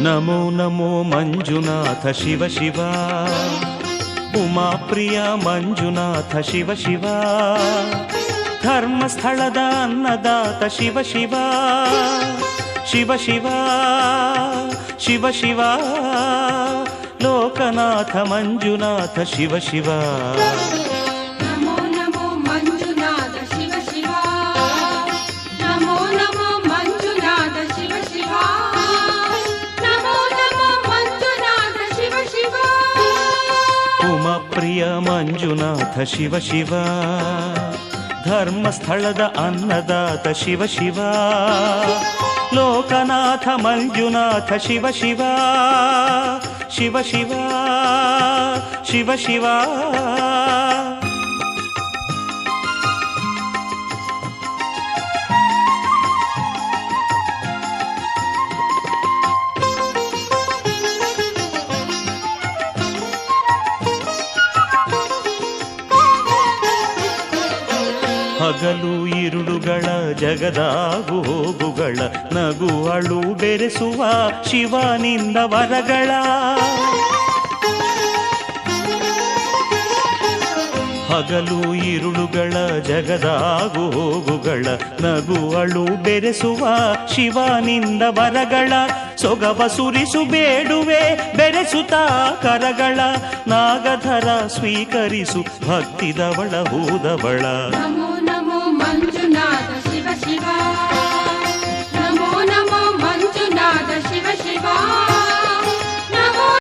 ನಮೋ ನಮೋ ಮಂಜುನಾಥ ಶಿವ ಶಿವ, ಉಮಾಪ್ರಿಯ ಮಂಜುನಾಥ ಶಿವ ಶಿವ, ಧರ್ಮಸ್ಥಳದ ಅನ್ನದಾತ ಶಿವ ಶಿವ, ಶಿವ ಶಿವ ಶಿವ ಶಿವ, ಲೋಕನಾಥ ಮಂಜುನಾಥ ಶಿವ ಶಿವ. ನಮೋ ನಮೋ ಮಂಜುನಾಥ ಶಿವ ಶಿವ, ನಮೋ ನಮೋ ಮಂಜುನಾಥ ಶಿವ ಶಿವ, ನಮೋ ನಮೋ ಮಂಜುನಾಥ ಶಿವ ಶಿವ. ಉಮಾಪ್ರಿಯ ಮಂಜುನಾಥ ಶಿವ ಶಿವ, ಧರ್ಮಸ್ಥಳದ ಅನ್ನದಾತ ಶಿವ ಶಿವ, ಲೋಕನಾಥ ಮಂಜುನಾಥ ಶಿವ ಶಿವ, ಶಿವ ಶಿವ ಶಿವ ಶಿವ. ಹಗಲು ಇರುಳುಗಳ ಜಗದಾಗು ಹೋಗುಗಳ ನಗು ಅಳು ಬೆರೆಸುವ ಶಿವನಿಂದ ವರಗಳ, ಹಗಲು ಇರುಳುಗಳ ಜಗದಾಗು ಹೋಗುಗಳ ನಗು ಅಳು ಬೆರೆಸುವ ಶಿವನಿಂದ ವರಗಳ, ಸೊಗವ ಸುರಿಸು ಬೇಡುವೆ ಬೆರೆಸುತ್ತಾ ಕರಗಳ, ನಾಗಧರ ಸ್ವೀಕರಿಸು ಭಕ್ತಿದವಳ ಹೂದವಳ. ನಮೋ ನಮೋ ಮಂಜುನಾಥ ಶಿವ ಶಿವ,